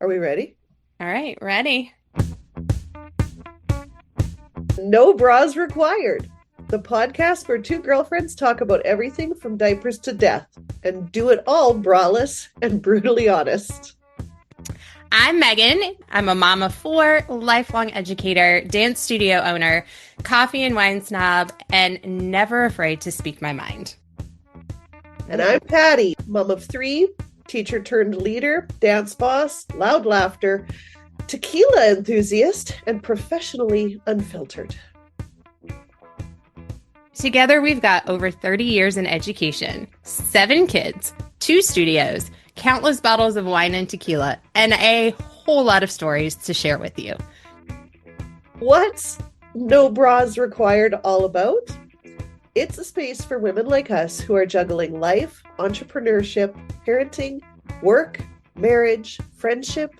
Are we ready? All right, ready. No bras required. The podcast where two girlfriends talk about everything from diapers to death and do it all braless and brutally honest. I'm Megan. I'm a mom of four, lifelong educator, dance studio owner, coffee and wine snob, and never afraid to speak my mind. And I'm Patty, mom of three, teacher turned leader, dance boss, loud laughter, tequila enthusiast, and professionally unfiltered. Together, we've got over 30 years in education, seven kids, two studios, countless bottles of wine and tequila, and a whole lot of stories to share with you. What's No Bras Required all about? It's a space for women like us who are juggling life, entrepreneurship, parenting, work, marriage, friendship,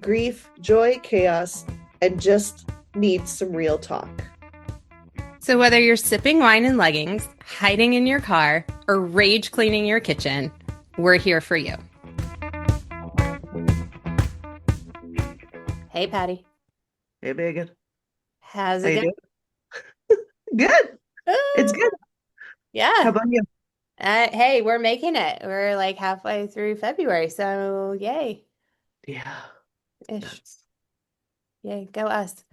grief, joy, chaos, and just need some real talk. So, whether you're sipping wine in leggings, hiding in your car, or rage cleaning your kitchen, we're here for you. Hey, Patty. Hey, Megan. How's How it you going? doing? Good. It's good. How Yeah. about you? Hey, we're making it. We're like halfway through February, so yay. Yeah. Ish. That's... Yay, go us.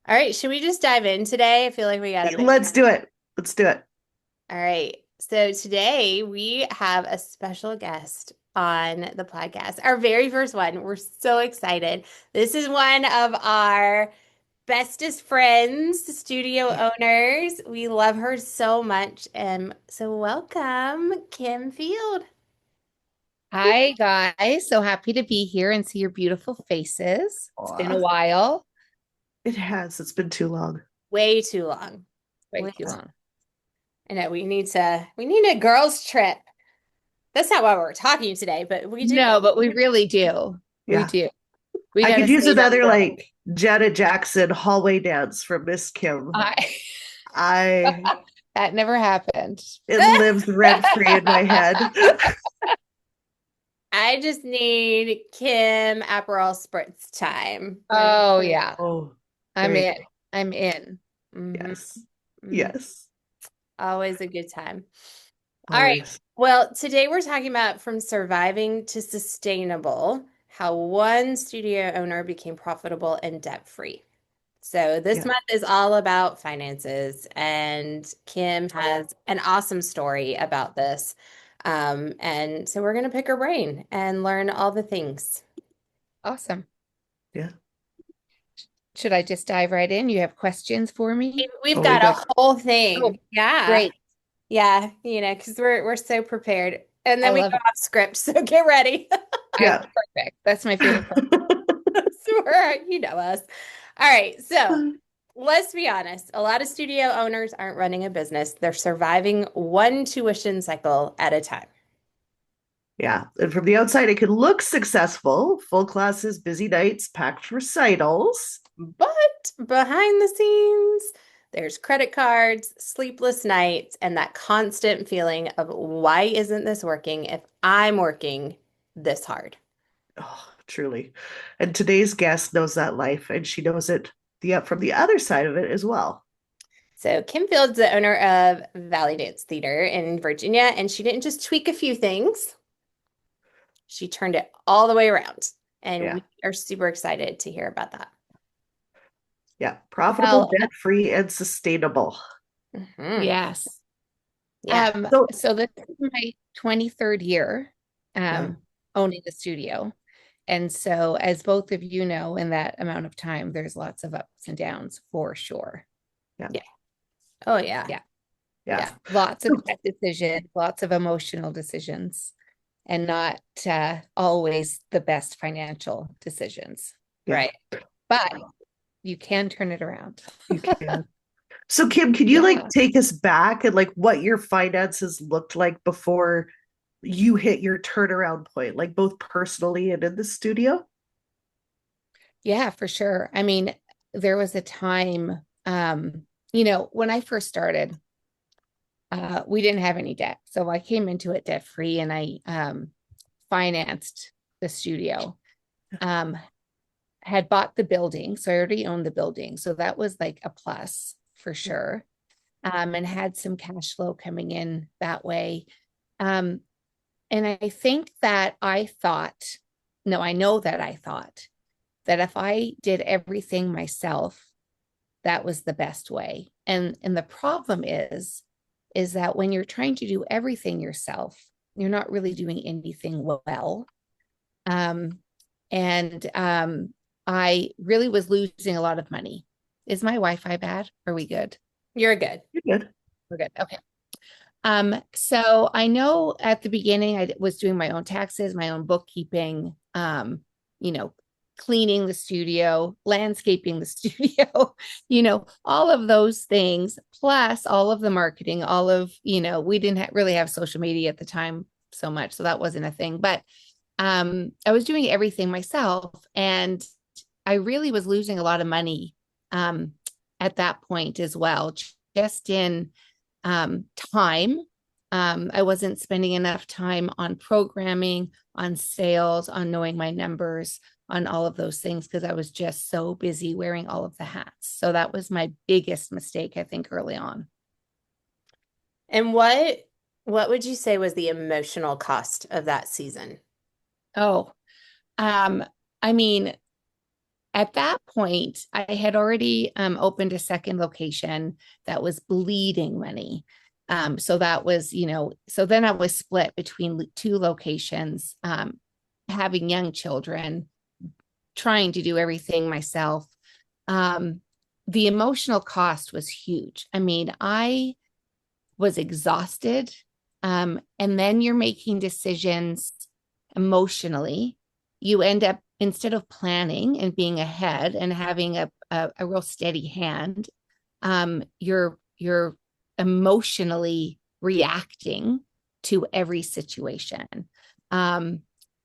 All right, should we just dive in today? I feel like we got a bit. Let's do it. Let's do it. All right. So today we have a special guest on the podcast. Our very first one. We're so excited. This is one of our bestest friends, studio owners. We love her so much. And so welcome, Kim Field. Hi, guys. So happy to be here and see your beautiful faces. It's been a Aw, while. it has. It's been too long. Way too long. Way Way too long. I know we need a girls trip. That's not why we're talking today, but we do. No, but we really do. We Yeah. do. We I got to could use save our another girls. like Janet Jackson hallway dance from Miss Kim. I, I that never happened. It lives rent free in my head. I just need Kim Aperol Spritz time. Oh, yeah. Oh, I'm there you in. go. I'm in. Mhm, Yes. mhm. Yes. Always a good time. All right. Always. Well, today we're talking about from surviving to sustainable, how one studio owner became profitable and debt-free. So this Yeah. month is all about finances, and Kim has an awesome story about this. And so we're going to pick her brain and learn all the things. Awesome. Yeah. Should I just dive right in? You have questions for me? We've Oh, we got a got whole Oh, thing. Yeah. great. Yeah, because we're so prepared. And I then we love go it. off script, so get ready. yeah. Perfect. That's my favorite part. So you know us. All right, so let's be honest. A lot of studio owners aren't running a business. They're surviving one tuition cycle at a time. Yeah. And from the outside, it can look successful. Full classes, busy nights, packed recitals. But behind the scenes, there's credit cards, sleepless nights, and that constant feeling of why isn't this working if I'm working this hard? Oh, truly. And today's guest knows that life, and she knows it from the other side of it as well. So Kim Field's the owner of Valley Dance Theater in Virginia, and she didn't just tweak a few things. She turned it all the way around. And Yeah. we are super excited to hear about that. Yeah. Profitable, Well, debt free, and sustainable. Mhm. yes. Yeah. So, So this is my 23rd year yeah. owning the studio. And so, as both of you know, in that amount of time, there's lots of ups and downs for sure. Yeah. Yeah. Oh, yeah. Yeah. Yeah. Yeah. Lots of bad decisions, lots of emotional decisions, and not always the best financial decisions. Yeah. Right. But you can turn it around. You can. So Kim, can you like Yeah. take us back and like what your finances looked like before you hit your turnaround point, like both personally and in the studio? Yeah, for sure. I mean, there was a time, when I first started, we didn't have any debt. So I came into it debt free and I financed the studio. Um, had bought the building, so I already owned the building. So that was like a plus for sure. And had some cash flow coming in that way. Um, and I think that I thought, no, I know that I thought that if I did everything myself, that was the best way. And the problem is that when you're trying to do everything yourself, you're not really doing anything well. Um, and I really was losing a lot of money. Is my Wi-Fi bad? Are we good? You're good. You're good. We're good. Okay. So I know at the beginning I was doing my own taxes, my own bookkeeping, you know, cleaning the studio, landscaping the studio, all of those things, plus all of the marketing, all of, we didn't really have social media at the time so much, so that wasn't a thing. But I was doing everything myself, and I really was losing a lot of money at that point as well, just in time. I wasn't spending enough time on programming, on sales, on knowing my numbers, on all of those things because I was just so busy wearing all of the hats. So that was my biggest mistake, I think, early on. And what would you say was the emotional cost of that season? Oh, um, I mean, at that point, I had already opened a second location that was bleeding money. So that was, so then I was split between two locations, having young children, trying to do everything myself. Um, the emotional cost was huge. I mean, I was exhausted. And then you're making decisions emotionally. You end up, instead of planning and being ahead and having a real steady hand, you're emotionally reacting to every situation. Um,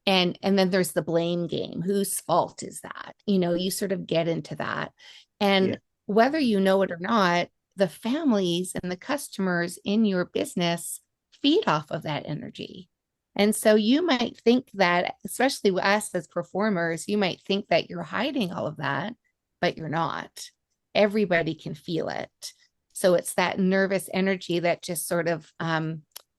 and then there's the blame game. Whose fault is that? You sort of get into that. Yeah. And whether you know it or not, the families and the customers in your business feed off of that energy. And so you might think that, especially us as performers, you might think that you're hiding all of that, but you're not. Everybody can feel it. So it's that nervous energy that just sort of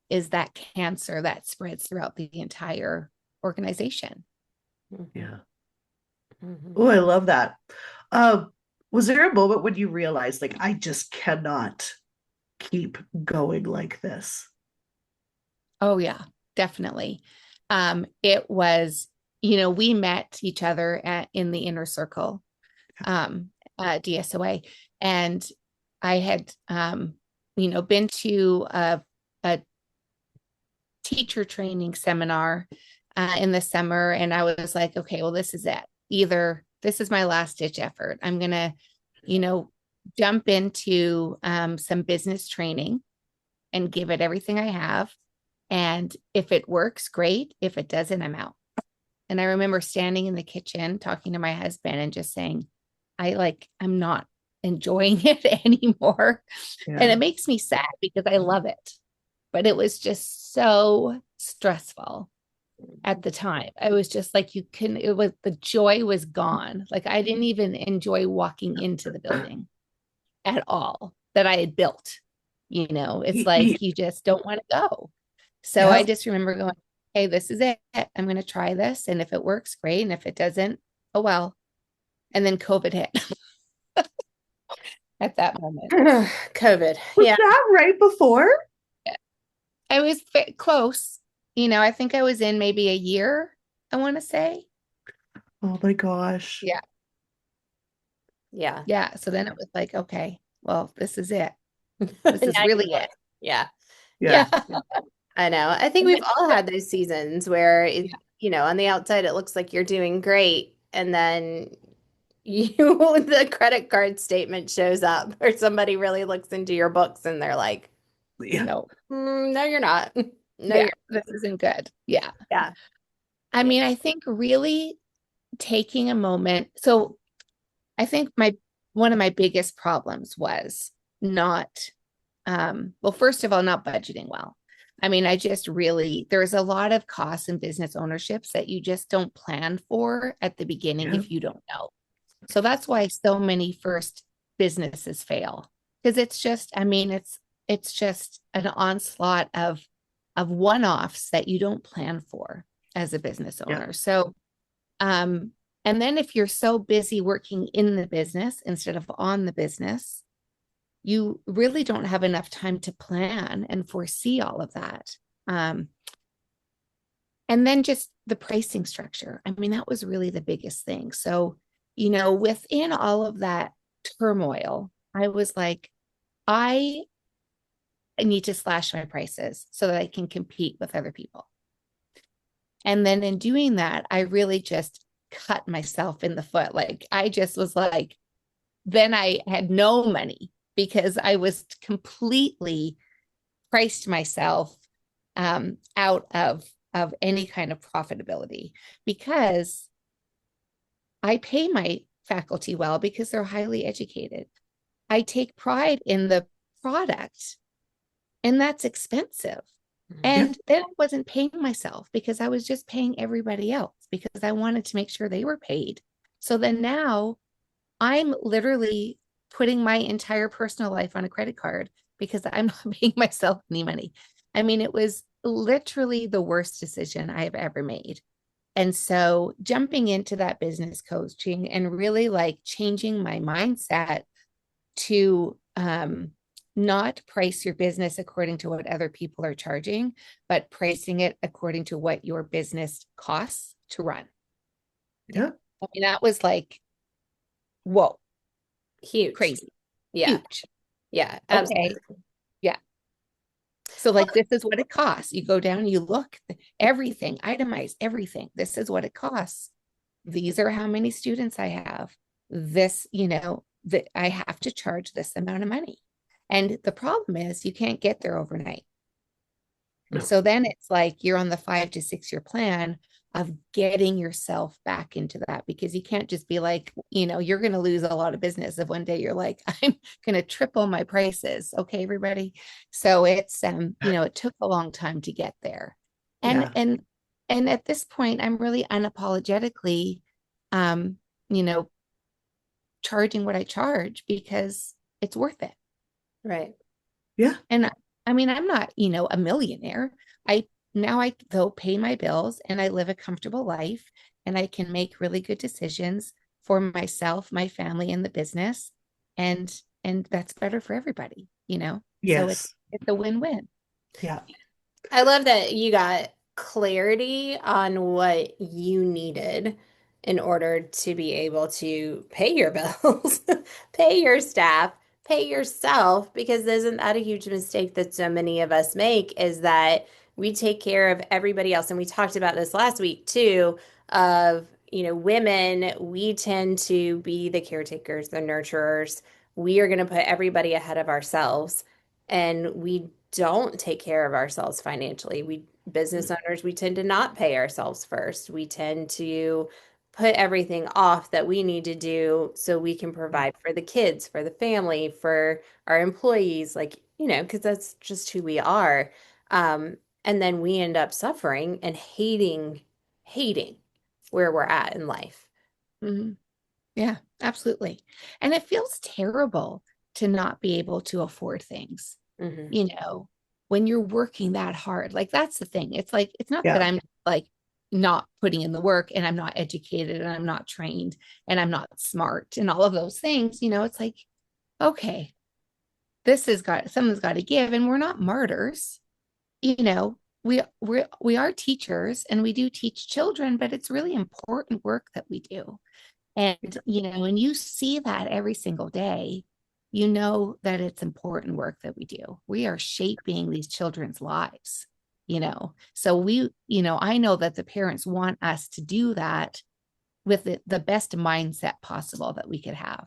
is that cancer that spreads throughout the entire organization. Yeah. Mhm. Oh, I love that. Um, was there a moment when you realized, like, I just cannot keep going like this? Oh, yeah, definitely. It was, we met each other in the inner circle, um, DSOA, and I had, been to a teacher training seminar in the summer, and I was like, okay, well, this is it. Either this is my last ditch effort. I'm gonna, you know, jump into some business training and give it everything I have. And if it works, great. If it doesn't, I'm out. And I remember standing in the kitchen talking to my husband and just saying, I'm not enjoying it anymore. And Yeah. it makes me sad because I love it. But it was just so stressful at the time. I was just like, it was the joy was gone. Like I didn't even enjoy walking into the building at all that I had built. It's like you just don't want to go. So I Yep. just remember going, hey, this is it. I'm going to try this. And if it works, great. And if it doesn't, oh well. And then COVID hit at that moment. COVID. Was Yeah. that right before? I was close. I think I was in maybe a year, I want to say. Oh my gosh. Yeah. Yeah. Yeah. So then it was like, okay, well, this is it. This is Now you're really like, it. yeah. Yeah. Yeah. I know. I think And we've then, all had those seasons where yeah. on the outside it looks like you're doing great, and then the credit card statement shows up, or somebody really looks into your books and they're like, Yeah. No. No, you're not. No, Yeah. you're This isn't good. Yeah. yeah. I Yeah. mean, I think really taking a moment. So I think one of my biggest problems was not, well, first of all, not budgeting well. I mean, there's a lot of costs in business ownerships that you just don't plan for at the beginning Yeah. if you don't know. So that's why so many first businesses fail, because it's just an onslaught of one-offs that you don't plan for as a business Yeah. owner. So, um, and then if you're so busy working in the business instead of on the business, you really don't have enough time to plan and foresee all of that. Um, and then just the pricing structure. I mean, that was really the biggest thing. So, within all of that turmoil, I was like, I need to slash my prices so that I can compete with other people. And then in doing that, I really just cut myself in the foot. Like, I just was like, then I had no money because I was completely priced myself out of any kind of profitability, because I pay my faculty well because they're highly educated. I take pride in the product, and that's expensive. Yeah. And then I wasn't paying myself because I was just paying everybody else because I wanted to make sure they were paid. So then now I'm literally putting my entire personal life on a credit card because I'm not paying myself any money. I mean, it was literally the worst decision I have ever made. And so jumping into that business coaching and really like changing my mindset to not price your business according to what other people are charging, but pricing it according to what your business costs to run. Yeah. I mean, that was like, whoa, Huge. crazy, Yeah. huge. Yeah. Okay. Absolutely. Yeah. So like this is what it costs. You go down, you look, everything, itemize everything. This is what it costs. These are how many students I have. This, that I have to charge this amount of money. And the problem is you can't get there overnight. No. So then it's like you're on the 5 to 6 year plan of getting yourself back into that, because you can't just be like, you're going to lose a lot of business if one day you're like, I'm going to triple my prices. Okay, everybody. So it's, it took a long time to get there. And, Yeah. and at this point, I'm really unapologetically, um, you know, charging what I charge because it's worth it. Right. Yeah. And I mean, I'm not, a millionaire. I Now I though pay my bills and I live a comfortable life and I can make really good decisions for myself, my family, and the business. And that's better for everybody. So it's Yes. it's a win-win. Yeah. I love that you got clarity on what you needed in order to be able to pay your bills, pay your staff, pay yourself, because isn't that a huge mistake that so many of us make, is that we take care of everybody else. And we talked about this last week too, of, women, we tend to be the caretakers, the nurturers. We are going to put everybody ahead of ourselves, and we don't take care of ourselves financially. We business owners, we tend to not pay ourselves first. We tend to put everything off that we need to do so we can provide for the kids, for the family, for our employees, like, because that's just who we are. And then we end up suffering and hating where we're at in life. Mhm. Yeah, absolutely. And it feels terrible to not be able to afford things, Hmm. you know, when you're working that hard. Like that's the thing. It's like, it's not that Yeah. I'm like not putting in the work and I'm not educated and I'm not trained and I'm not smart and all of those things. It's like, okay, someone's got to give, and we're not martyrs. you know we are teachers and we do teach children, but it's really important work that we do. And when you see that every single day, that it's important work that we do. We are shaping these children's lives. So I know that the parents want us to do that with the best mindset possible that we could have.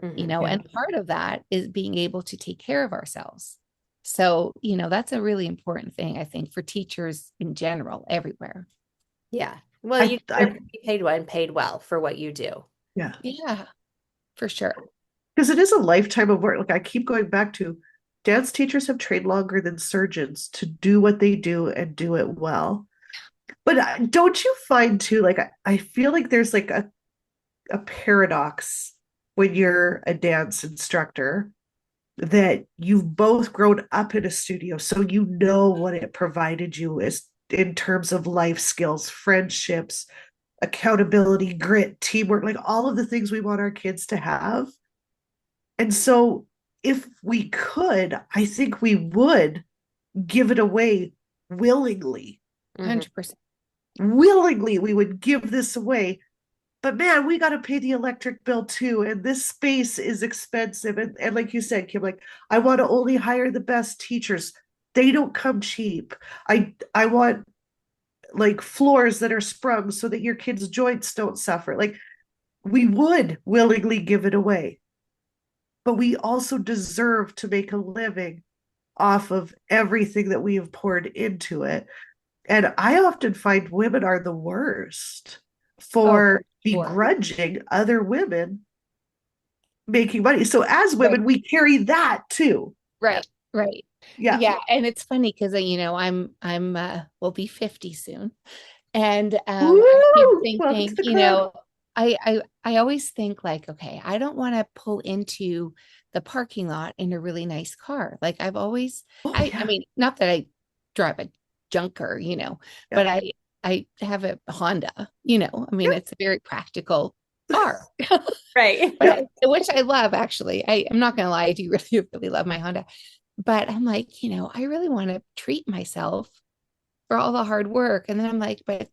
Hmm. Yeah. And part of that is being able to take care of ourselves. So, that's a really important thing, I think, for teachers in general, everywhere. Yeah. Well, I you deserve I to be paid well and paid well for what you do. yeah. Yeah, for sure. Because it is a lifetime of work. Like I keep going back to dance teachers have trained longer than surgeons to do what they do and do it well. But don't you find too, like, I feel like there's like a paradox when you're a dance instructor that you've both grown up in a studio, so you know what it provided you as in terms of life skills, friendships, accountability, grit, teamwork, like all of the things we want our kids to have. And so if we could, I think we would give it away willingly. Mhm. 100%. Willingly, we would give this away. But man, we got to pay the electric bill too. And this space is expensive. And like you said, Kim, like, I want to only hire the best teachers. They don't come cheap. I want like floors that are sprung so that your kids' joints don't suffer. Like, we would willingly give it away, but we also deserve to make a living off of everything that we have poured into it. And I often find women are the worst Oh, for for sure. begrudging other women making money. So as Right. women, we carry that too. Yeah. Right. Right. Yeah. Yeah. And it's funny because I'm will be 50 soon. And I keep Woo! Welcome to thinking, the club. I always think like, okay, I don't want to pull into the parking lot in a really nice car. Like I've always, Oh I yeah. mean, not that I drive a junker, Yeah. but I have a Honda, I mean, Yeah. it's a very practical car. Right. Yeah. Which I love actually. I'm not gonna lie, I do really, really love my Honda. But I'm like, I really want to treat myself for all the hard work. And then I'm like, but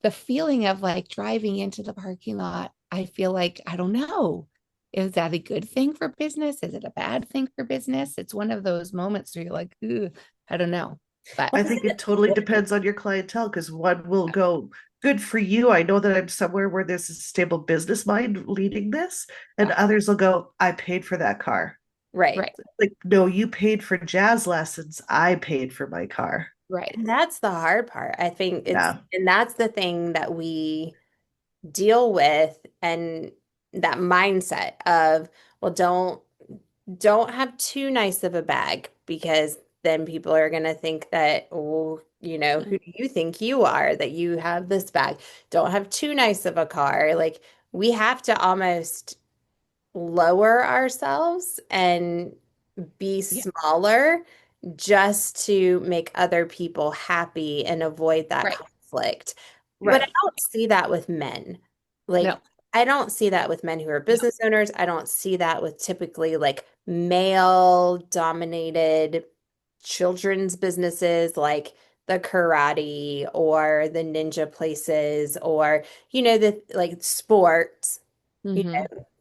the feeling of like driving into the parking lot, I feel like, I don't know. Is that a good thing for business? Is it a bad thing for business? It's one of those moments where you're like, ooh, I don't know. But I think it totally depends on your clientele because one will go, good for you. I know that I'm somewhere where there's a stable business mind leading this, and yeah, others will go, I paid for that car. Right. right, Like, no, you paid for jazz lessons. I paid for my car. right, And that's the hard part. I think Yeah. and that's the thing that we deal with and that mindset of, well, don't have too nice of a bag because then people are going to think that, oh, who do you think you are that you have this bag? Don't have too nice of a car. Like we have to almost lower ourselves and be yeah, smaller just to make other people happy and avoid that right, conflict. But I right. don't see that with men. No, Like, I don't see that with men who are no, business owners. I don't see that with typically like male dominated children's businesses like the karate or the ninja places or, the like sports. You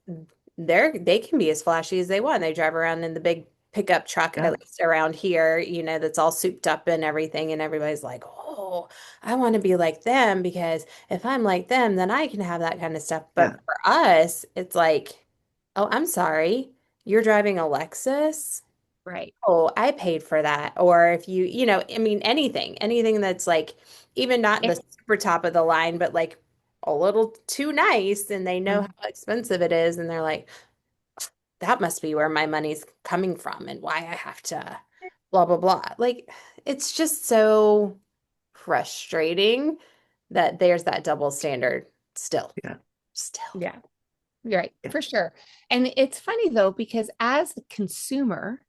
hmm, they can be as flashy as they want. They drive around in the big pickup truck, Yeah. at least around here, that's all souped up and everything. And everybody's like, oh, I want to be like them because if I'm like them, then I can have that kind of stuff. But Yeah. for us, it's like, oh, I'm sorry, you're driving a Lexus. right. Oh, I paid for that. Or if I mean, anything that's like even not the It, super top of the line, but like a little too nice and they know Mm. how expensive it is. And they're like, that must be where my money's coming from and why I have to blah, blah, blah. Like, it's just so frustrating that there's that double standard still. Yeah. Still. yeah, you're right, Yeah. for sure. And it's funny though, because as a consumer,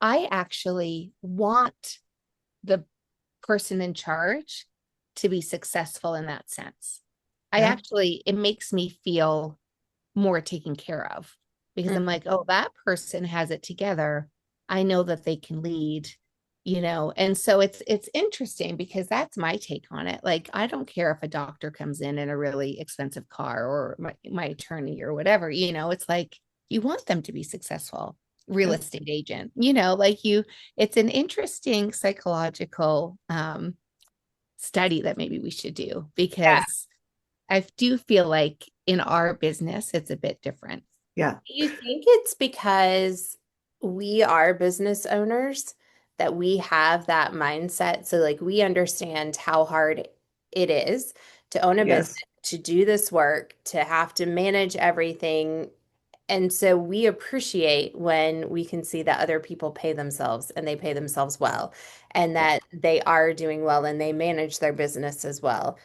I actually want the person in charge to be successful in that sense. Yeah. It makes me feel more taken care of because I'm Mhm. like, oh, that person has it together. I know that they can lead, and so it's interesting because that's my take on it. Like, I don't care if a doctor comes in a really expensive car or my attorney or whatever, it's like you want them to be successful. Real Yeah. estate agent, like it's an interesting psychological study that maybe we should do Yeah. because I do feel like in our business, it's a bit different. Yeah. Do you think it's because we are business owners that we have that mindset? So, like, we understand how hard it is to own a business, Yes. to do this work, to have to manage everything And so we appreciate when we can see that other people pay themselves and they pay themselves well and Yeah. that they are doing well and they manage their business as well.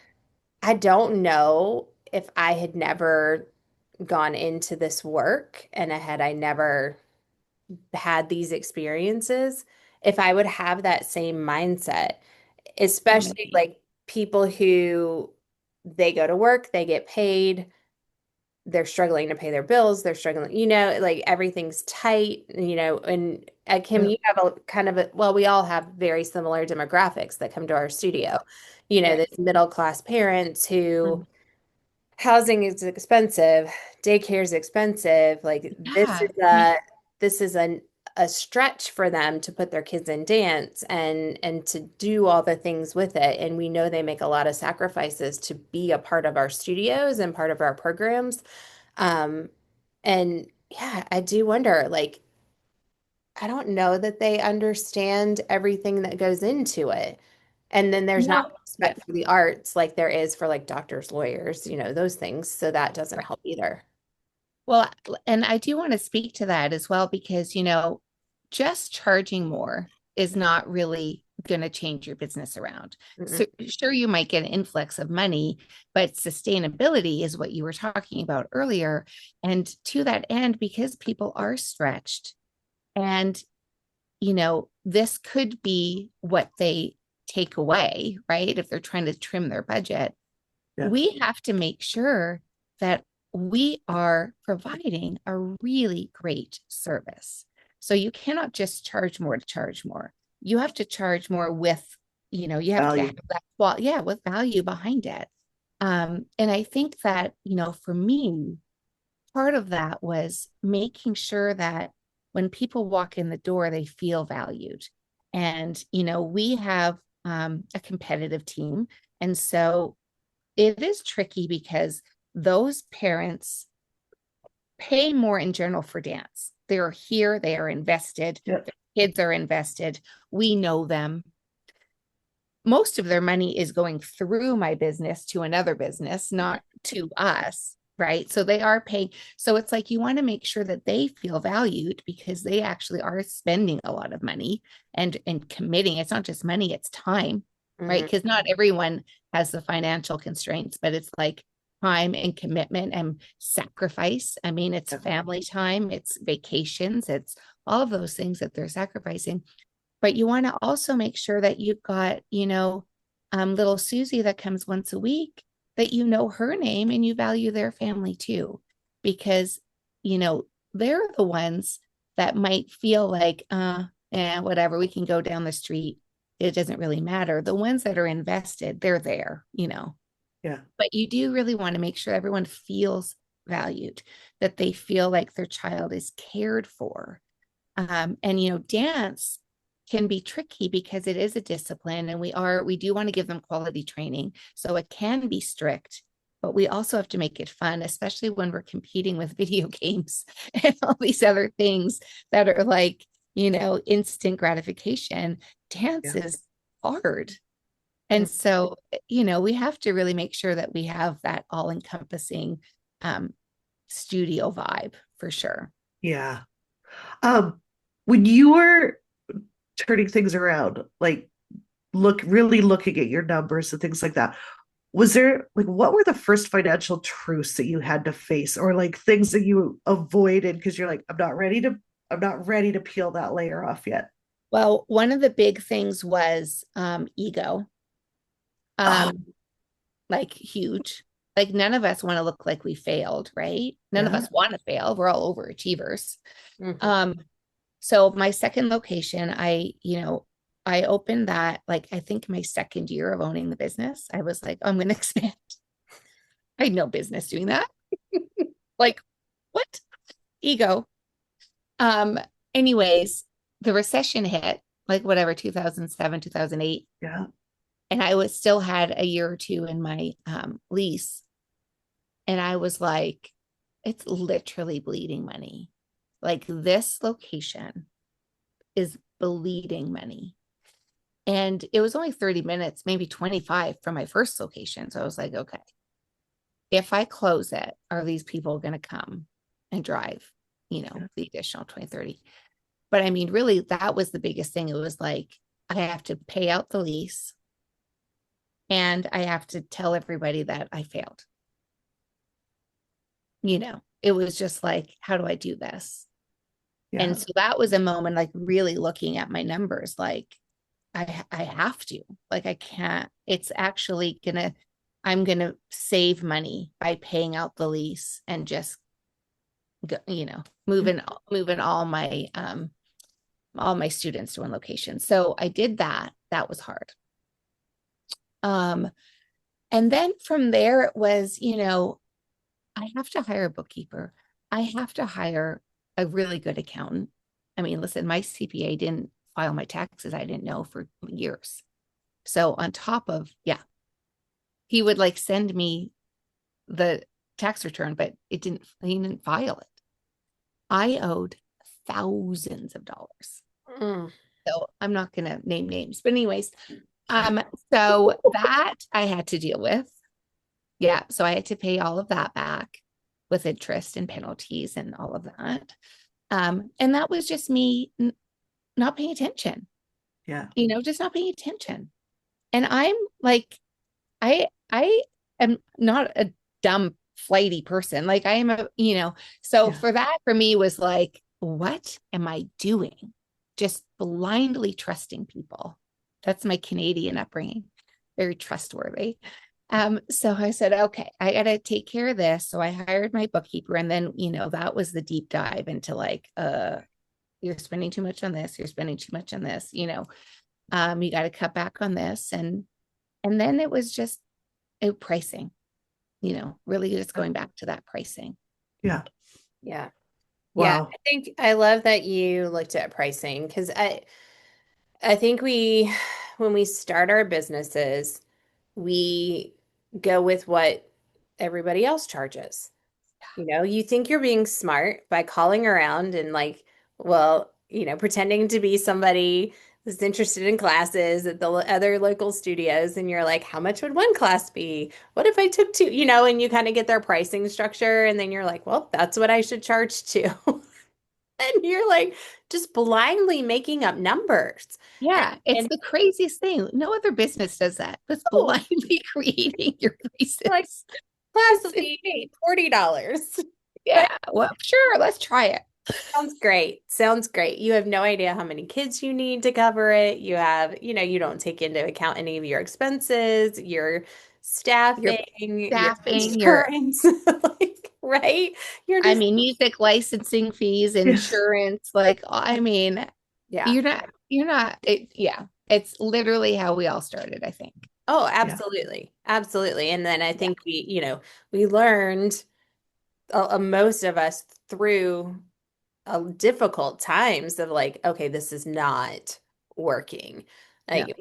I don't know if I had never gone into this work and I never had these experiences, if I would have that same mindset, Oh, especially maybe. like people who they go to work, they get paid, they're struggling to pay their bills, they're struggling, like everything's tight, and Kim, Yeah. you have a kind of well, we all have very similar demographics that come to our studio. Right. This middle class parents who Mhm. housing is expensive, daycare is expensive. Like this Yeah. is I mean, a stretch for them to put their kids in dance and to do all the things with it. And we know they make a lot of sacrifices to be a part of our studios and part of our programs. Um, and yeah, I do wonder, like, I don't know that they understand everything that goes into it. And then there's not no. Yeah. respect for the arts like there is for like doctors, lawyers, those things. So that doesn't Right. help either. Well, and I do want to speak to that as well because, just charging more is not really going to change your business around. Mm-mm. So, sure, you might get an influx of money, but sustainability is what you were talking about earlier. And to that end, because people are stretched and, this could be what they take away, right? If they're trying to trim their budget, Yeah. we have to make sure that we are providing a really great service. So you cannot just charge more to charge more. You have to charge more with, you have to have Value. that, well, yeah, with value behind it. And I think that, for me, part of that was making sure that when people walk in the door, they feel valued. And, we have a competitive team. And so it is tricky because those parents pay more in general for dance. They're here, they are invested, Yeah. their kids are invested. We know them. Most of their money is going through my business to another business, not to us. Right. So they are paying. So it's like you want to make sure that they feel valued because they actually are spending a lot of money and committing. It's not just money, it's time. Right. Mhm. Because not everyone has the financial constraints, but it's like time and commitment and sacrifice. I mean, it's Yeah. family time, it's vacations, it's all of those things that they're sacrificing. But you want to also make sure that you've got, little Susie that comes once a week, that you know her name and you value their family too, because, they're the ones that might feel like, whatever, we can go down the street. It doesn't really matter. The ones that are invested, they're there. Yeah. But you do really want to make sure everyone feels valued, that they feel like their child is cared for. And dance can be tricky because it is a discipline and we do want to give them quality training. So it can be strict, but we also have to make it fun, especially when we're competing with video games and all these other things that are like, instant gratification. Dance Yeah. is hard. Mm. And so, we have to really make sure that we have that all encompassing studio vibe for sure. Yeah. Um, when you were turning things around, like really looking at your numbers and things like that, was there like what were the first financial truths that you had to face or like things that you avoided because you're like, I'm not ready to peel that layer off yet. Well, one of the big things was ego, Oh, um, like huge. Like none of us want to look like we failed, right? None of yeah. us want to fail. We're all overachievers. Mhm. Um, so my second location, I opened that like I think my second year of owning the business. I was like, I'm going to expand. I had no business doing that. Like, what? Ego. Um, anyways, the recession hit, like whatever, 2007, 2008. Yeah. And I was still had a year or two in my lease. And I was like, it's literally bleeding money. Like this location is bleeding money. And it was only 30 minutes, maybe 25 from my first location. So I was like, okay, if I close it, are these people going to come? and drive, the additional 20, 30. But I mean, really, that was the biggest thing. It was like, I have to pay out the lease and I have to tell everybody that I failed. It was just like, how do I do this? Yeah. And so that was a moment, like really looking at my numbers, like I have to, like, I can't, it's actually I'm gonna save money by paying out the lease and just go, moving all my students to one location. So I did that. That was hard. And then from there it was, I have to hire a bookkeeper. I have to hire a really good accountant. I mean, listen, my CPA didn't file my taxes. I didn't know for years. So on top of, he would like send me the tax return, but he didn't file it. I owed thousands of dollars. So I'm not going to name names, but anyways, so that I had to deal with. Yeah. So I had to pay all of that back with interest and penalties and all of that. And that was just me not paying attention. Yeah. Just not paying attention. And I'm like, I am not a dumb, flighty person. Like I am so for that, for me was like, what am I doing? Just blindly trusting people. That's my Canadian upbringing. Very trustworthy. So I said, okay, I got to take care of this. So I hired my bookkeeper. And then, that was the deep dive into like, you're spending too much on this. You're spending too much on this, you got to cut back on this. And then it was just pricing, really just going back to that pricing. Yeah. Yeah. Wow. Yeah. I think I love that you looked at pricing because I think when we start our businesses, we go with what everybody else charges. You think you're being smart by calling around and like, well, pretending to be somebody who's interested in classes at the other local studios. And you're like, how much would one class be? What if I took two, and you kind of get their pricing structure. And then you're like, well, that's what I should charge too. And you're like just blindly making up numbers. Yeah, it's And the craziest thing. No other business does that. It's oh, blindly creating your like prices. class fee $40. Yeah, well, sure, let's try it. Sounds great. Sounds great. You have no idea how many kids you need to cover it. You have, you don't take into account any of your expenses, your Your staffing, your staffing, insurance, like, right? You're I just, mean, music licensing fees, Yes. insurance, like, I mean, yeah. it's literally how we all started, I think. Oh, Yeah. absolutely. Absolutely. And then I Yeah. think we learned most of us through difficult times of like, okay, this is not working. No. Like,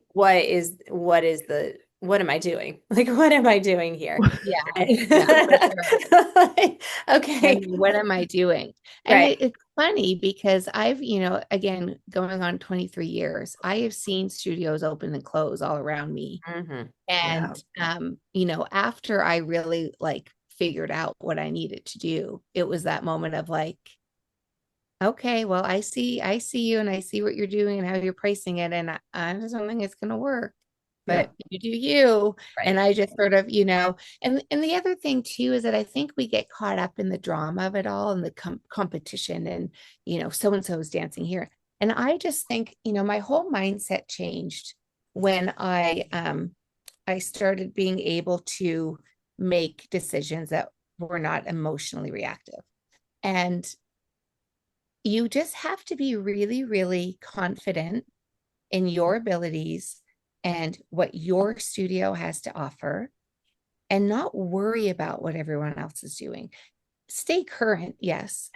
what am I doing? Like, what am I doing here? Yeah. Yeah, for sure. Like, I okay. mean, what am I doing? And Right. it's funny because I've, again, going on 23 years, I have seen studios open and close all around me. Hmm. And, Yeah. after I really like figured out what I needed to do, it was that moment of like, okay, well, I see you and I see what you're doing and how you're pricing it. And I just don't think it's going to work, Yeah. but you do you. Right. And I just sort of, and the other thing too, is that I think we get caught up in the drama of it all and the competition and, so-and-so is dancing here. And I just think, my whole mindset changed when I started being able to make decisions that were not emotionally reactive. And you just have to be really, really confident in your abilities and what your studio has to offer and not worry about what everyone else is doing. Stay current, yes.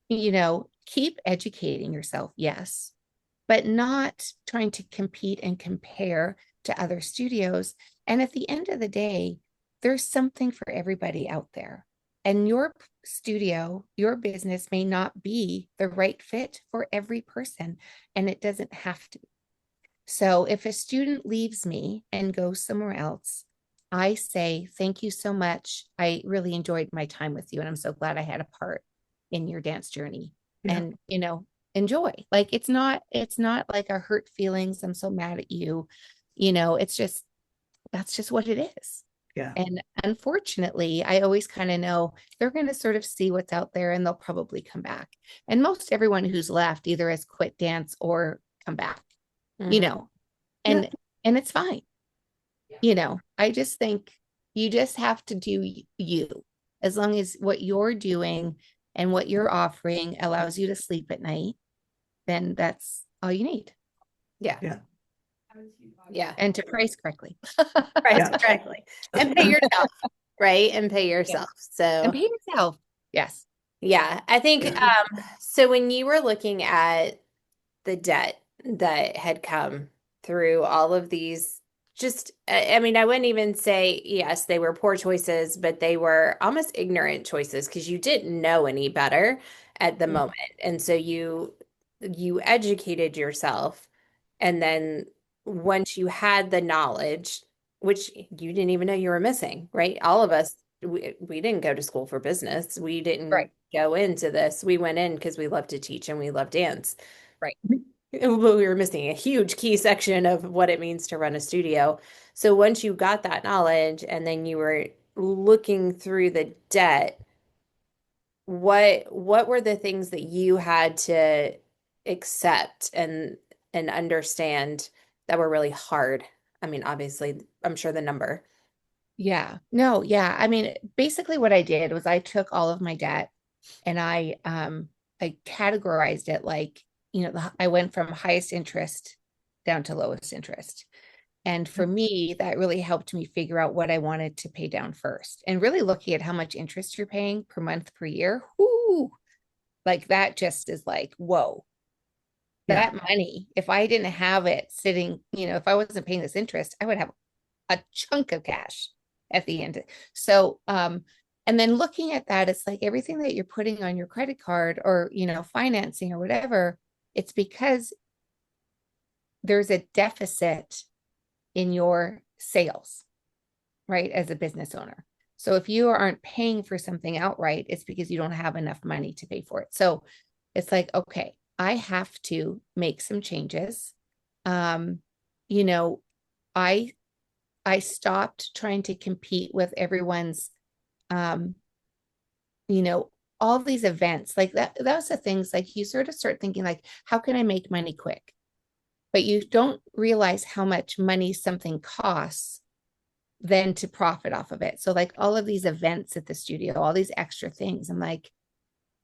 Keep educating yourself, yes, but not trying to compete and compare to other studios. And at the end of the day, there's something for everybody out there. And your studio, your business may not be the right fit for every person, and it doesn't have to be. So if a student leaves me and goes somewhere else, I say, thank you so much. I really enjoyed my time with you, and I'm so glad I had a part in your dance journey Yeah. and, enjoy. Like it's not like a hurt feelings. I'm so mad at you. It's just that's just what it is. Yeah. And unfortunately, I always kind of know they're going to sort of see what's out there and they'll probably come back. And most everyone who's left either has quit dance or come back, you Mhm. know, Yeah. and it's fine. I just think you just have to do you as long as what you're doing and what you're offering allows you to sleep at night, then that's all you need. Yeah. Yeah. Yeah. And to price correctly. Price Yeah. correctly. And pay yourself, right? And pay Yes. yourself. And So pay yourself. Yes. yeah, I think Yeah. so when you were looking at the debt that had come through all of these, just I mean, I wouldn't even say yes, they were poor choices, but they were almost ignorant choices because you didn't know any better at the Mm. moment. And so you educated yourself, and then once you had the knowledge, which you didn't even know you were missing, right? All of us, we didn't go to school for business. We Right. didn't go into this. We went in because we love to teach and we love dance. Right. But we were missing a huge key section of what it means to run a studio. So once you got that knowledge and then you were looking through the debt, what were the things that you had to accept and understand that were really hard? I mean, obviously, I'm sure the number. Yeah. No, yeah. I mean, basically what I did was I took all of my debt and I categorized it like, I went from highest interest down to lowest interest. And for me, that really helped me figure out what I wanted to pay down first. And really looking at how much interest you're paying per month per year. Whoo, like that just is like, whoa, Yeah. that money, if I didn't have it sitting, if I wasn't paying this interest, I would have a chunk of cash at the end. So, and then looking at that, it's like everything that you're putting on your credit card or, financing or whatever, it's because there's a deficit in your sales, right? As a business owner. So if you aren't paying for something outright, it's because you don't have enough money to pay for it. So it's like, okay, I have to make some changes. Um, you know, I I stopped trying to compete with everyone's, um, you know, all these events like that. That's the things like you sort of start thinking like, how can I make money quick? But you don't realize how much money something costs then to profit off of it. So like all of these events at the studio, all these extra things, I'm like,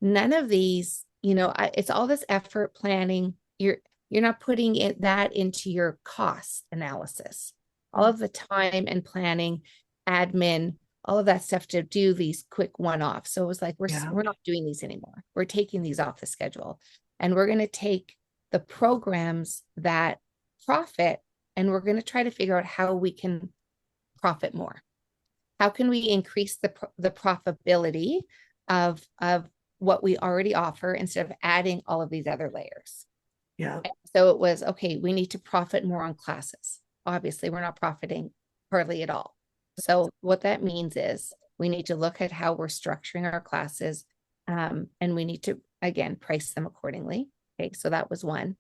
none of these, it's all this effort planning. You're not putting that into your cost analysis. All of the time and planning, admin, all of that stuff to do these quick one-offs. So it was like Yeah. we're not doing these anymore. We're taking these off the schedule, and we're going to take the programs that profit, and we're going to try to figure out how we can profit more. How can we increase the profitability of what we already offer instead of adding all of these other layers? Yeah. And so it was okay, we need to profit more on classes. Obviously, we're not profiting hardly at all. So what that means is we need to look at how we're structuring our classes, and we need to again price them accordingly. Okay, so that was one.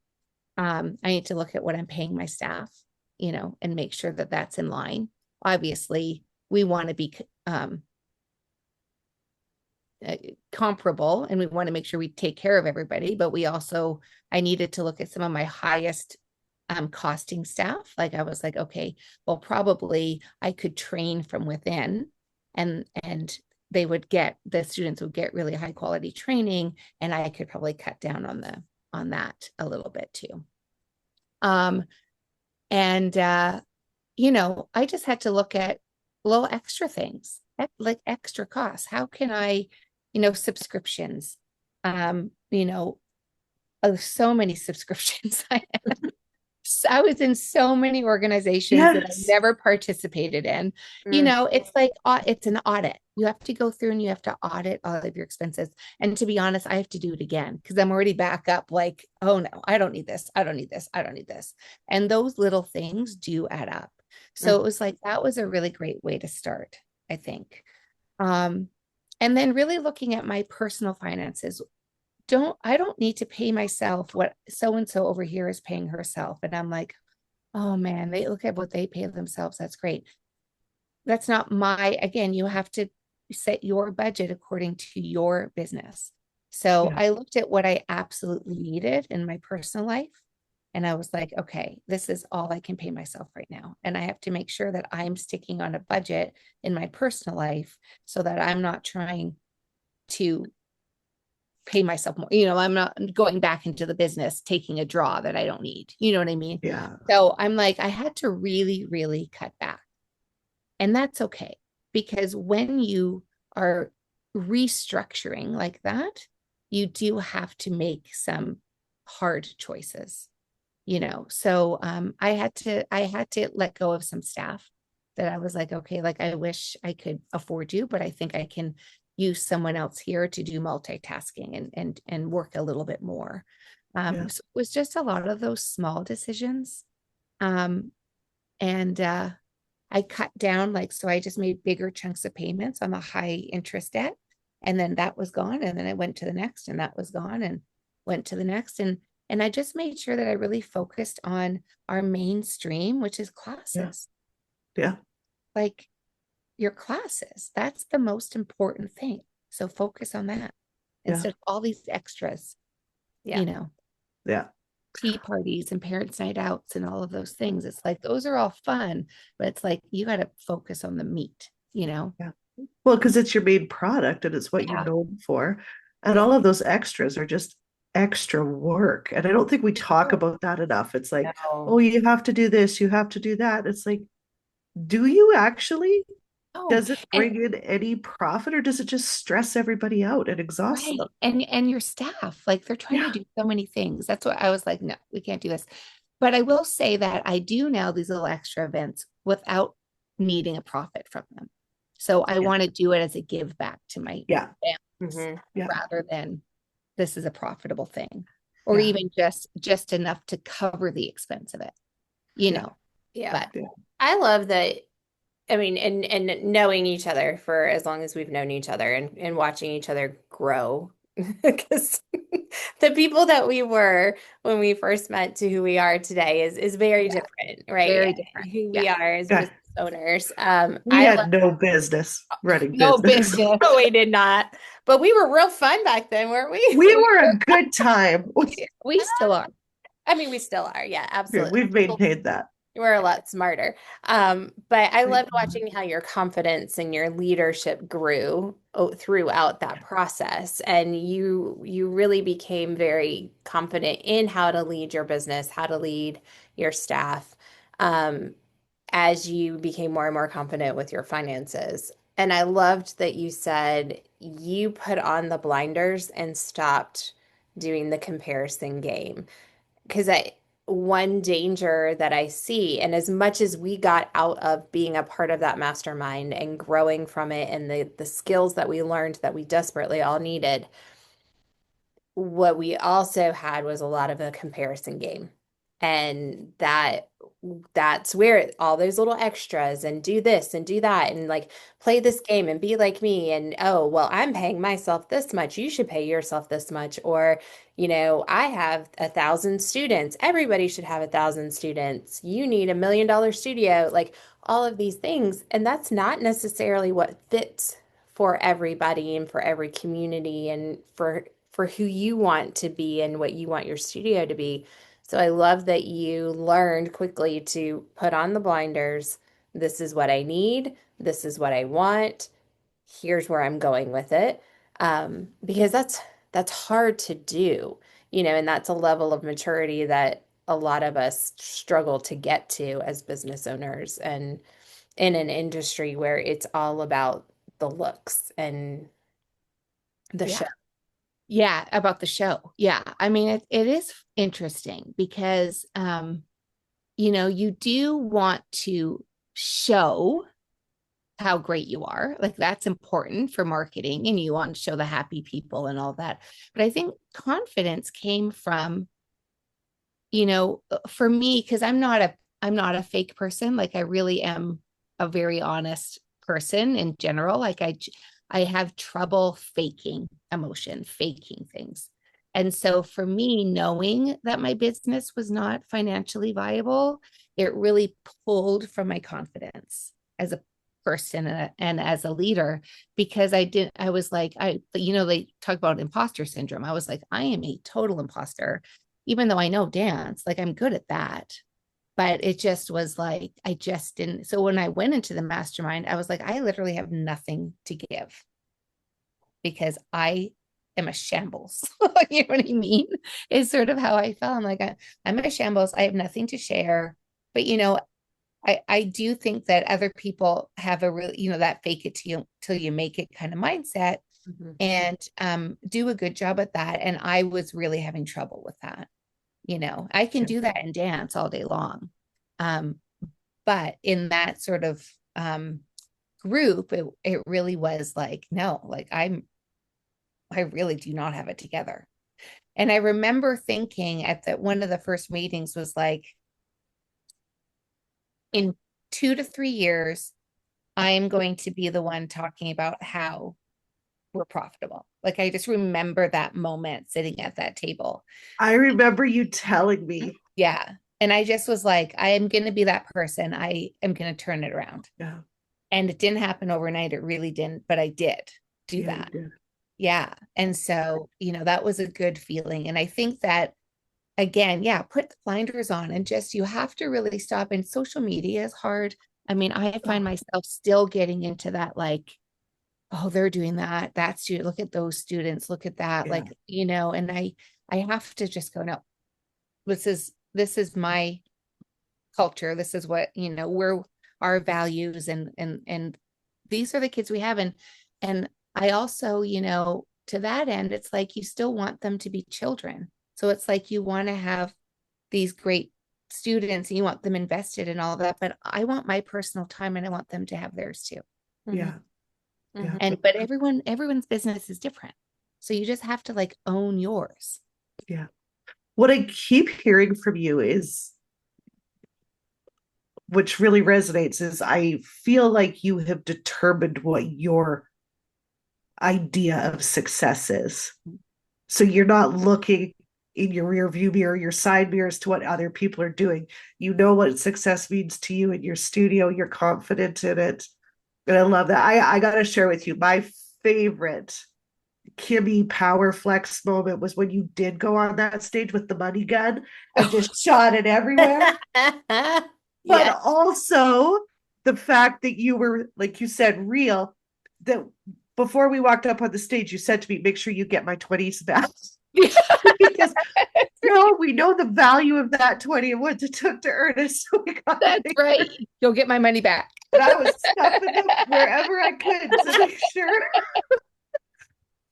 I need to look at what I'm paying my staff, and make sure that that's in line. Obviously, we want to be comparable and we want to make sure we take care of everybody, but I needed to look at some of my highest costing staff. Like I was like, okay, well, probably I could train from within and the students would get really high quality training and I could probably cut down on that a little bit too. Um, and I just had to look at little extra things, like extra costs. How can I, subscriptions, um, you know, so many subscriptions. I was in so many organizations that I Yes. never participated in. Mm. It's like it's an audit. You have to go through and you have to audit all of your expenses. And to be honest, I have to do it again because I'm already back up like, oh no, I don't need this. I don't need this. I don't need this. And those little things do add up. So Mm. it was like that was a really great way to start, I think. Um, And then really looking at my personal finances. I don't need to pay myself what so and so over here is paying herself. And I'm like, oh man, they look at what they pay themselves. That's great. That's not again, you have to set your budget according to your business. So Yeah. I looked at what I absolutely needed in my personal life. And I was like, okay, this is all I can pay myself right now. And I have to make sure that I'm sticking on a budget in my personal life so that I'm not trying to pay myself more. I'm not going back into the business, taking a draw that I don't need. You know what I mean? Yeah. So I'm like, I had to really, really cut back. And that's okay. Because when you are restructuring like that, you do have to make some hard choices. So I had to let go of some staff that I was like, okay, like I wish I could afford you, but I think I can use someone else here to do multitasking and work a little bit more. Yeah. So it was just a lot of those small decisions. Um, and I cut down, like, so I just made bigger chunks of payments on the high interest debt. And then that was gone. And then I went to the next, and that was gone, and went to the next. And I just made sure that I really focused on our mainstream, which is Yeah. classes. Yeah. Like your classes, that's the most important thing. So focus on that Yeah. instead of all these extras, Yeah. you know, Yeah. tea parties and parents' night outs and all of those things. It's like those are all fun, but it's like you got to focus on the meat. Yeah. Well, because it's your main product and it's what you're Yeah. known for. And Yeah. all of those extras are just extra work. And I don't think we talk about that enough. It's like, No. oh, you have to do this, you have to do that. It's like, do you actually? Oh, Does it and bring in any profit or does it just stress everybody out and exhaust right. them? And your staff, like they're trying to Yeah. do so many things. That's what I was like, no, we can't do this. But I will say that I do now these little extra events without needing a profit from them. So I Yeah. want to do it as a give back to my Yeah. families Hmm. Yeah. rather than this is a profitable thing, or Yeah. even just enough to cover the expense of it, you Yeah. know. Yeah. But Yeah. I love that. I mean, and knowing each other for as long as we've known each other and watching each other grow. Because the people that we were when we first met to who we are today is very yeah, different, right? very different. Who Yeah. we are as Yeah. business owners. We I love had no business running No business. business. no, we did not. But we were real fun back then, weren't we? We were a good time. We still are. I mean, we still are. Yeah, Yeah, absolutely. we've maintained that. We're a lot smarter. But I Right. loved watching how your confidence and your leadership grew throughout that process. And you really became very confident in how to lead your business, how to lead your staff, um, as you became more and more confident with your finances. And I loved that you said you put on the blinders and stopped doing the comparison game because I one danger that I see, and as much as we got out of being a part of that mastermind and growing from it and the skills that we learned that we desperately all needed, what we also had was a lot of a comparison game. And that's where all those little extras and do this and do that and like play this game and be like me and oh well I'm paying myself this much you should pay yourself this much or I have 1,000 students everybody should have 1,000 students you need $1 million studio like all of these things and that's not necessarily what fits for everybody and for every community and for who you want to be and what you want your studio to be. So I love that you learned quickly to put on the blinders. This is what I need. This is what I want. Here's where I'm going with it. Because that's hard to do, and that's a level of maturity that a lot of us struggle to get to as business owners and in an industry where it's all about the looks and the Yeah. show. Yeah, about the show. Yeah. I mean, it is interesting because you do want to show how great you are. Like that's important for marketing and you want to show the happy people and all that. But I think confidence came from, for me, because I'm not a fake person. Like I really am a very honest person in general. Like I have trouble faking emotion, faking things. And so for me, knowing that my business was not financially viable, it really pulled from my confidence as a person and as a leader, because I was like, they talk about imposter syndrome. I was like, I am a total imposter, even though I know dance, like I'm good at that. But it just was like, I just didn't. So when I went into the mastermind, I was like, I literally have nothing to give because I am a shambles. You know what I mean? Is sort of how I felt. I'm like, I'm a shambles. I have nothing to share. But, I do think that other people have a really, that fake it till you make it kind of mindset, Mhm. and do a good job at that. And I was really having trouble with that. I can do that in dance all day long. But in that sort of group, it really was like, no, like I really do not have it together. And I remember thinking at that one of the first meetings was like, in 2 to 3 years, I'm going to be the one talking about how we're profitable. Like I just remember that moment sitting at that table. I remember you telling me. Yeah. And I just was like, I am going to be that person. I am going to turn it around. Yeah. And it didn't happen overnight. It really didn't, but I did do Yeah, that. you did. Yeah. And so, that was a good feeling. And I think that, again, yeah, put the blinders on and just, you have to really stop. And social media is hard. I mean, I find myself still getting into that, like, oh, they're doing that. That's you. Look at those students. Look at that. Yeah. Like, and I have to just go, no, this is my culture. This is what, we're our values, and these are the kids we have. And I also, to that end, it's like you still want them to be children. So it's like you want to have these great students and you want them invested in all of that, but I want my personal time and I want them to have theirs too. Yeah. Yeah. And but everyone's business is different. So you just have to like own yours. Yeah. What I keep hearing from you is, which really resonates, is I feel like you have determined what your idea of success is. So you're not looking in your rear view mirror, your side mirrors to what other people are doing. You know what success means to you in your studio. You're confident in it. And I love that. I got to share with you my favorite Kimmy Power Flex moment was when you did go on that stage with the money gun and just shot it everywhere. But Yes. also the fact that you were, like you said, real, that before we walked up on the stage, you said to me, make sure you get my 20s back. Because we know the value of that 20 and what it took to earn it. So we got That's right. You'll get my money back. And I was stuffing them wherever I could to make sure.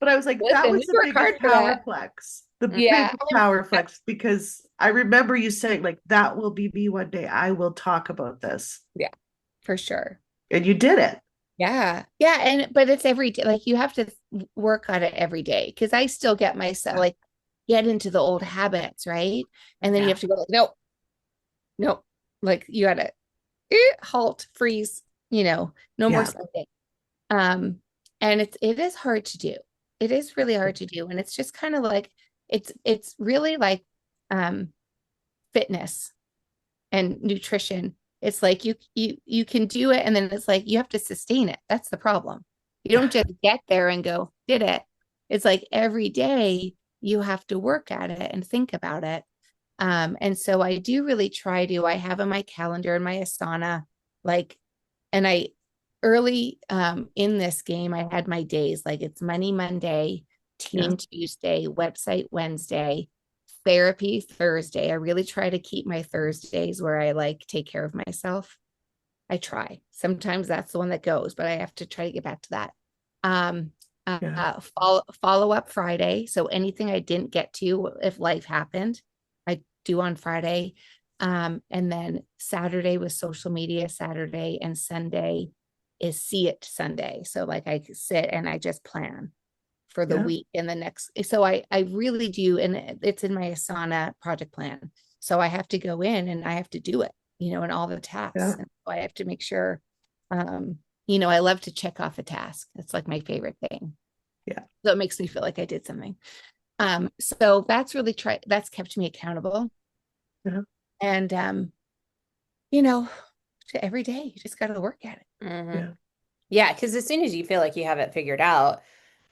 But I was like, that Listen, was we the work hard biggest for that. powerplex, the Yeah. biggest powerflex, because I remember you saying, like, that will be me one day. I will talk about this. Yeah, for sure. And you did it. Yeah. Yeah. But it's every day. Like you have to work on it every day. Because I still get myself like get into the old habits, right? And then you have to go like, no, like you gotta halt, freeze, no more Sunday. And it is hard to do. It is really hard to do. And it's just kind of like it's really like fitness and nutrition. It's like you can do it, and then it's like you have to sustain it. That's the problem. You don't just get there and go, did it. It's like every day you have to work at it and think about it. And so I do really try to, I have in my calendar in my Asana, like, and I early in this game, I had my days, like it's money Monday, team Tuesday, website Wednesday, therapy Thursday. I really try to keep my Thursdays where I like take care of myself. I try. Sometimes that's the one that goes, but I have to try to get back to that. Follow up Friday. So anything I didn't get to, if life happened, I do on Friday. And then Saturday was social media Saturday, and Sunday is see it Sunday. So like I sit and I just plan for the week and the next. So I really do. And it's in my Asana project plan. So I have to go in and I have to do it, and all the tasks. And so I have to make sure, I love to check off a task. It's like my favorite thing. Yeah. So it makes me feel like I did something. So that's really that's kept me accountable. Uh-huh. And you know, every day you just got to work at it. Mm-hmm. Yeah, because as soon as you feel like you have it figured out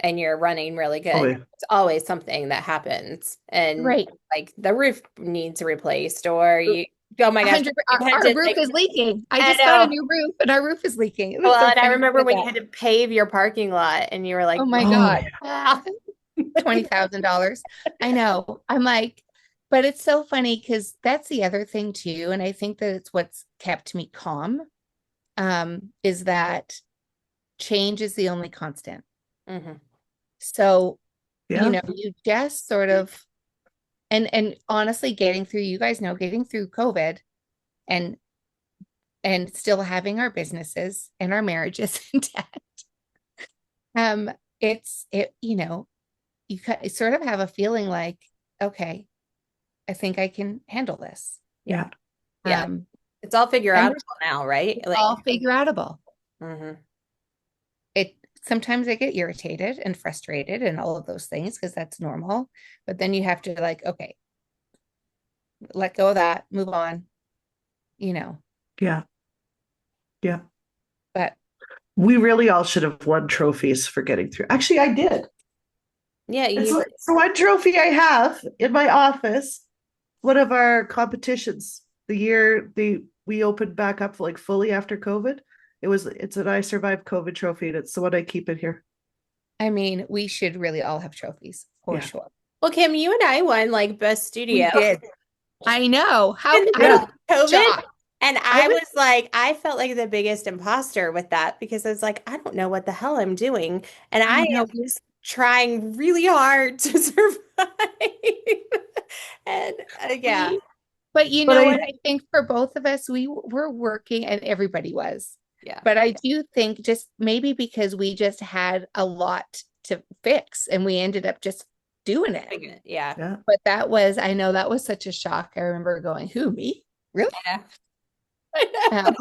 and you're running really Oh, good, yeah. it's always something that happens. And Right. like the roof needs replaced, or oh my gosh, 100, you had our to roof like, is leaking. I I just got a know. new roof and our roof is leaking. It was Well, so and I funny remember to when you that. had to pave your parking lot and you were Oh like, my Oh, God. yeah. ah. $20,000. I know. I'm like, but it's so funny because that's the other thing too. And I think that it's what's kept me calm, is that change is the only constant. Mhm. So, Yeah. you just sort of, and honestly, getting through COVID and still having our businesses and our marriages intact. You sort of have a feeling like, okay, I think I can handle this. Yeah. Yeah. Yeah. Um, It's all figure and outable now, right? it's Like, all figure outable. mhm. It sometimes I get irritated and frustrated and all of those things because that's normal. But then you have to like, okay, let go of that, move on, you know. Yeah. Yeah. But We really all should have won trophies for getting through. Actually, I did. Yeah, It's you like, so one trophy I have in my office, one of our competitions, the year we opened back up like fully after COVID. It's an I survived COVID trophy, and it's the one I keep in here. I mean, we should really all have trophies for Yeah. sure. well, Kim, you and I won like best We studio did. I know in how the I middle was of COVID. shocked. And I I was, was like, I felt like the biggest imposter with that because I was like, I don't know what the hell I'm doing. And I I am know. just trying really hard to survive. And yeah, But you But know what? I I think for both of us, we were working and everybody was. yeah, But I do think just maybe because we just had a lot to fix and we ended up just doing it. yeah, yeah. But I know that was such a shock. I remember going, who, me? Really? yeah. Um,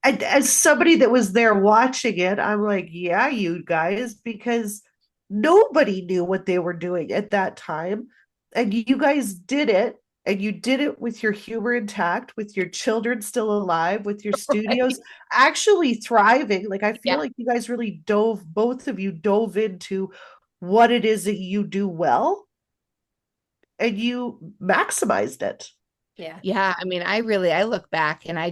As somebody that was there watching it, I'm like, yeah, you guys, because nobody knew what they were doing at that time. And you guys did it, and you did it with your humor intact, with your children still alive, with your studios actually thriving. Like, I feel yeah. like you guys really both of you dove into what it is that you do well, and you maximized it. Yeah. Yeah. I mean, I look back and I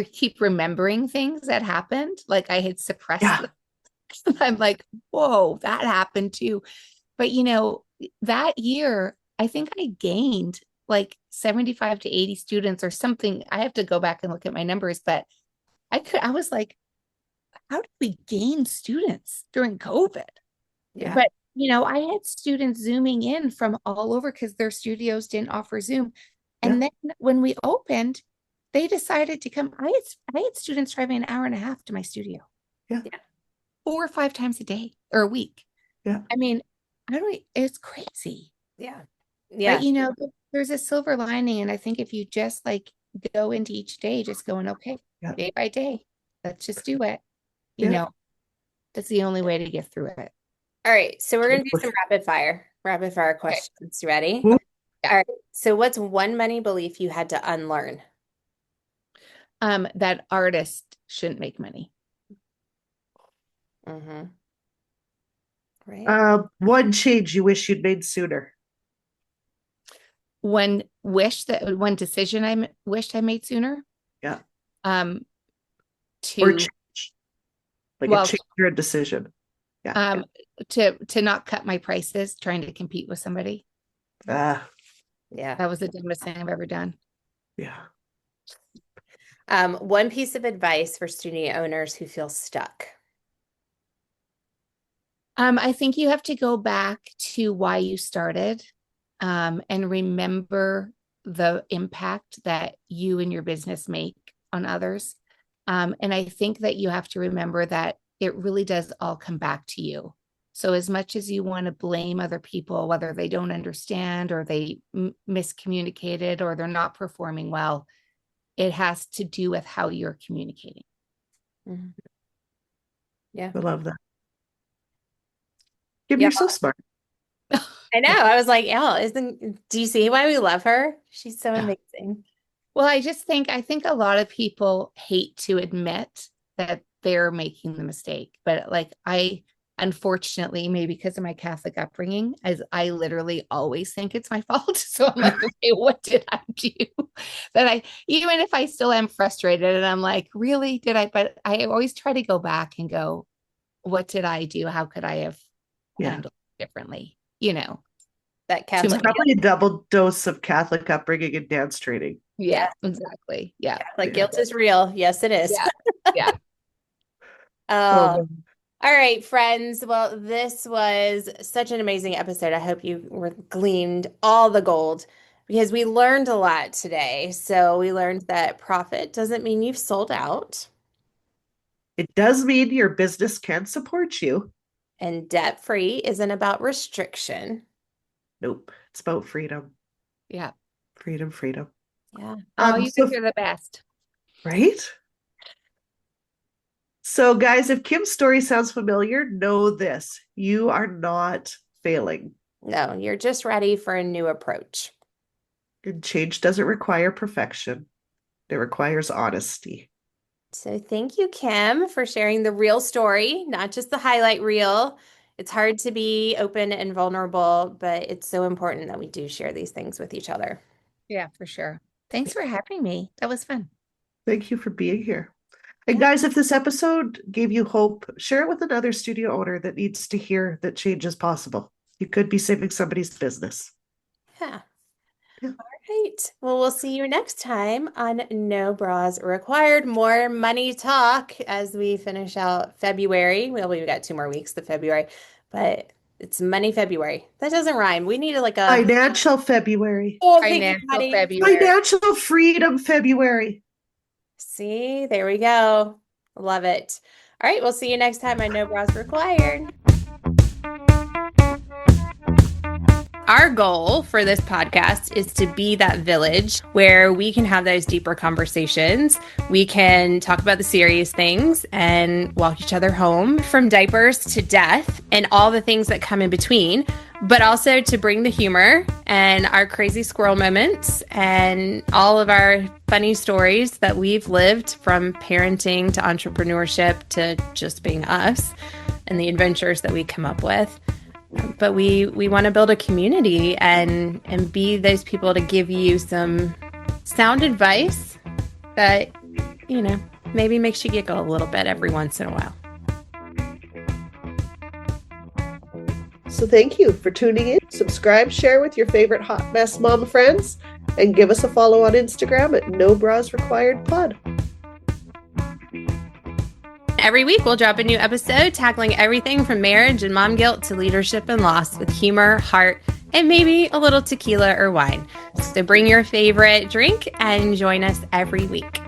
keep remembering things that happened. Like I had suppressed Yeah. them. I'm like, whoa, that happened too. But that year, I think I gained like 75 to 80 students or something. I have to go back and look at my numbers, but I was like, how did we gain students during COVID? Yeah. But I had students zooming in from all over because their studios didn't offer Zoom. Yeah. And then when we opened, they decided to come. I had students driving an hour and a half to my studio. Yeah. 4 or 5 times a day or a week. Yeah. I mean, I don't, it's crazy. Yeah. But Yeah. there's a silver lining. And I think if you just like go into each day, just going, okay, Yeah. day by day, let's just do it. Yeah. That's the only way to get through it. All right. So we're gonna do some rapid fire Okay. questions. You ready? Woo. All right. So what's one money belief you had to unlearn? That artists shouldn't make money. Mm-hmm. Right. One change you wish you'd made sooner. One decision wished I made sooner. Yeah. Um, Or to change, like a well, change or a decision. Yeah. to not cut my prices trying to compete with somebody. Ah, Yeah. That was the dumbest thing I've ever done. yeah. One piece of advice for studio owners who feel stuck. I think you have to go back to why you started, and remember the impact that you and your business make on others. And I think that you have to remember that it really does all come back to you. So as much as you want to blame other people, whether they don't understand or they miscommunicated or they're not performing well, it has to do with how you're communicating. Mhm. Yeah. I love that. Kim, Yeah. you're so smart. I know. I was like, oh, do you see why we love her? She's so amazing. Well, I think a lot of people hate to admit that they're making the mistake, but like unfortunately, maybe because of my Catholic upbringing, as I literally always think it's my fault. So I'm like, okay, what did I do? That even if I still am frustrated and I'm like, really, did I? But I always try to go back and go, what did I do? How could I have handled it differently? That Too Catholic much. Probably a double dose of Catholic upbringing and dance training. Yeah, exactly. Yeah. Catholic guilt is real. Yes, it is. Yeah. Yeah. Oh, all right, friends. Well, this was such an amazing episode. I hope you were gleaned all the gold because we learned a lot today. So we learned that profit doesn't mean you've sold out, It does mean your business can support you. and debt-free isn't about restriction. Nope. It's about freedom. Yeah. Freedom, freedom. Yeah. Oh, you guys are the best. Right? So, guys, if Kim's story sounds familiar, know this. You are not failing. No, you're just ready for a new approach. And change doesn't require perfection. It requires honesty. So thank you, Kim, for sharing the real story, not just the highlight reel. It's hard to be open and vulnerable, but it's so important that we do share these things with each other. Yeah, for sure. Thanks for having me. That was fun. Thank you for being here. And Yeah. guys, if this episode gave you hope, share it with another studio owner that needs to hear that change is possible. You could be saving somebody's business. Yeah. Yeah. All right. Well, we'll see you next time on No Bras Required. More money talk as we finish out February. Well, we've got 2 more weeks to February, but it's Money February. That doesn't rhyme. We need a Financial February. oh, thank you, Financial Patty. February. Financial freedom February. See, there we go. Love it. All right, we'll see you next time on No Bras Required. Our goal for this podcast is to be that village where we can have those deeper conversations. We can talk about the serious things and walk each other home from diapers to death and all the things that come in between, but also to bring the humor and our crazy squirrel moments and all of our funny stories that we've lived from parenting to entrepreneurship to just being us and the adventures that we come up with. But we want to build a community and be those people to give you some sound advice that, maybe makes you giggle a little bit every once in a while. So thank you for tuning in. Subscribe, share with your favorite hot mess mom friends, and give us a follow on Instagram at No Bras Required Pod. Every week, we'll drop a new episode tackling everything from marriage and mom guilt to leadership and loss with humor, heart, and maybe a little tequila or wine. So bring your favorite drink and join us every week.